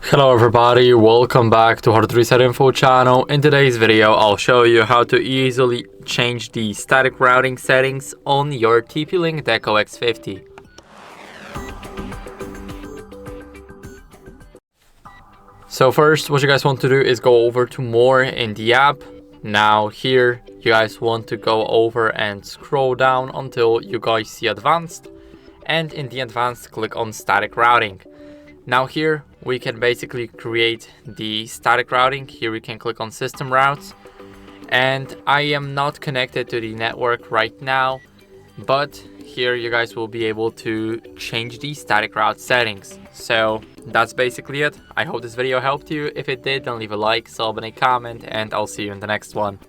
Hello everybody, welcome back to How to Reset Info channel. In today's video, I'll show you how to easily change the static routing settings on your TP-LINK Deco X50. So first, what you guys want to do is go over to more in the app. Now here, you guys want to go over and scroll down until you guys see advanced. And in the advanced, click on static routing. Now here we can basically create the static routing. Here we can click on system routes, and I am not connected to the network right now, but here you guys will be able to change the static route settings. So that's basically it. I hope this video helped you. If it did, then leave a like, sub, and a comment, and I'll see you in the next one.